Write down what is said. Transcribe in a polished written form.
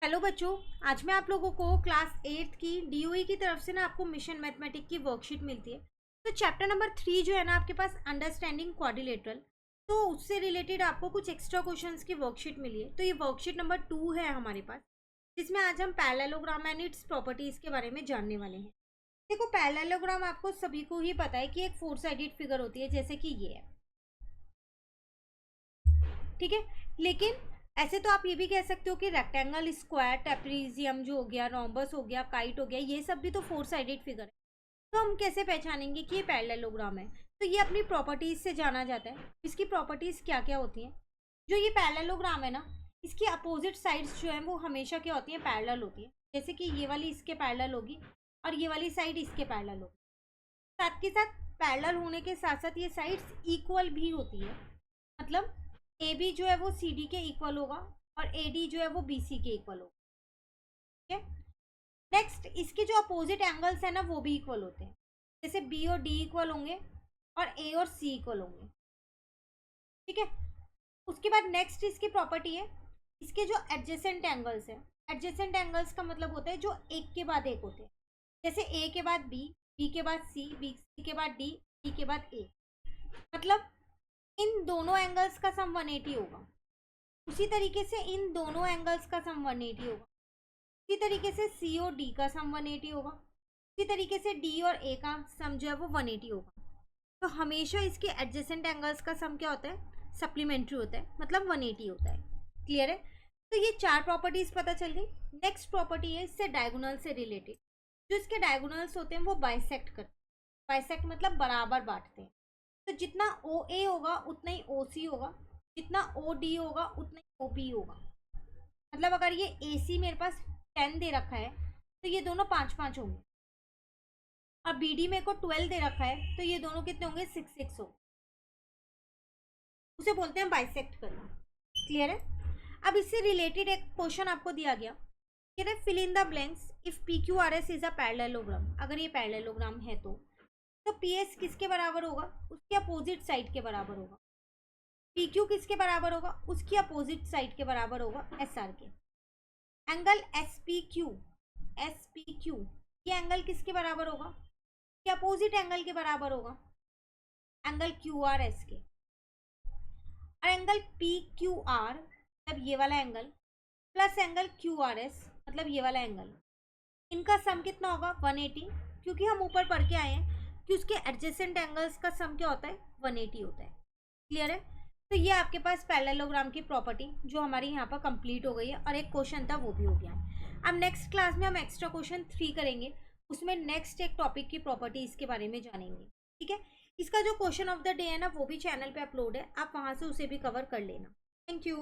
Hello बच्चों, आज मैं आप लोगों को क्लास 8 की डीओई की तरफ से ना आपको मिशन मैथमेटिक की वर्कशीट मिलती है। तो चैप्टर नंबर 3 जो है ना आपके पास अंडरस्टैंडिंग क्वाड्रिलेटरल, तो उससे रिलेटेड आपको कुछ एक्स्ट्रा क्वेश्चंस की वर्कशीट मिली है। तो ये वर्कशीट नंबर 2 है हमारे पास, जिसमें आज हम पैरेललोग्राम एंड इट्स प्रॉपर्टीज के बारे में जानने वाले हैं। देखो, पैरेललोग्राम आपको सभी को ही पता है कि एक 4 साइडेड फिगर होती है, जैसे कि ये है, ठीक है। लेकिन ऐसे तो आप ये भी कह सकते हो कि रेक्टेंगल, स्क्वायर, ट्रेपेजियम जो हो गया, रोम्बस हो गया, काइट हो गया, ये सब भी तो 4 साइडेड फिगर है। तो हम कैसे पहचानेंगे कि ये पैरेललोग्राम है? तो ये अपनी प्रॉपर्टीज से जाना जाता है। इसकी प्रॉपर्टीज क्या क्या होती हैं? जो ये पैरेललोग्राम है ना, इसकी अपोजिट साइड्स जो है वो हमेशा क्या होती हैं? पैरेलल होती है। जैसे कि ये वाली इसके पैरेलल होगी और ये वाली साइड इसके पैरेलल होगी। साथ के साथ पैरेलल होने के साथ साथ ये साइड्स इक्वल भी होती है। मतलब ए बी जो है वो सी डी के इक्वल होगा और ए डी जो है वो बी सी के इक्वल होगा, ठीक है। नेक्स्ट, इसके जो अपोजिट एंगल्स है ना वो भी इक्वल होते हैं। जैसे बी और डी इक्वल होंगे और ए और सी इक्वल होंगे, ठीक है। उसके बाद नेक्स्ट इसकी प्रॉपर्टी है, इसके जो एडजेसेंट एंगल्स है। एडजेसेंट एंगल्स का मतलब होता है जो एक के बाद एक होते हैं। जैसे ए के बाद बी, बी के बाद सी, बी सी के बाद डी, डी के बाद ए। मतलब इन दोनों एंगल्स का सम 180 होगा। उसी तरीके से इन दोनों एंगल्स का सम 180 होगा। उसी तरीके से सी और डी का सम 180 होगा। उसी तरीके से डी और ए का सम जो है वो 180 होगा। तो हमेशा इसके एडजेसेंट एंगल्स का सम क्या होता है? सप्लीमेंट्री होता है, मतलब 180 होता है। क्लियर है? तो ये 4 प्रॉपर्टीज पता चल गई। नेक्स्ट प्रॉपर्टी है इससे डायगोनल से रिलेटेड। जो इसके डायगोनल्स होते हैं वो बाइसेक्ट करते हैं। बाइसेक्ट मतलब बराबर बांटते हैं। तो जितना ओ ए होगा उतना ही ओ सी होगा, जितना ओ डी होगा उतना ही ओ बी होगा। मतलब अगर ये ए सी मेरे पास 10 दे रखा है तो ये दोनों 5-5 होंगे, और बी डी मेरे को 12 दे रखा है तो ये दोनों कितने होंगे? 6-6 होंगे। उसे बोलते हैं बाइसेक्ट करना। क्लियर है? अब इससे रिलेटेड एक क्वेश्चन आपको दिया गया, कह रहे fill in the blanks if P Q R S is a parallelogram. अगर ये पैरेललोग्राम है तो पी एस किसके बराबर होगा? उसके अपोजिट साइड के बराबर होगा। पी क्यू किसके बराबर होगा? उसकी अपोजिट साइड के बराबर होगा, एस आर के। एंगल एस पी क्यू, ये एंगल किसके बराबर होगा? ये अपोजिट एंगल के बराबर होगा, एंगल क्यू आर एस के। और एंगल पी क्यू आर मतलब ये वाला angle plus angle Q R S मतलब ये वाला एंगल, इनका सम कितना होगा? 180। क्योंकि हम ऊपर पढ़ के आए हैं कि उसके एडजेसेंट एंगल्स का सम क्या होता है? 180 होता है। क्लियर है? तो ये आपके पास पैरेललोग्राम की प्रॉपर्टी जो हमारी यहाँ पर कंप्लीट हो गई है, और एक क्वेश्चन था वो भी हो गया। अब नेक्स्ट क्लास में हम एक्स्ट्रा क्वेश्चन 3 करेंगे। उसमें नेक्स्ट एक टॉपिक की प्रॉपर्टीज के बारे में जानेंगे, ठीक है। इसका जो क्वेश्चन ऑफ द डे है ना वो भी चैनल पे अपलोड है, आप वहाँ से उसे भी कवर कर लेना। Thank you.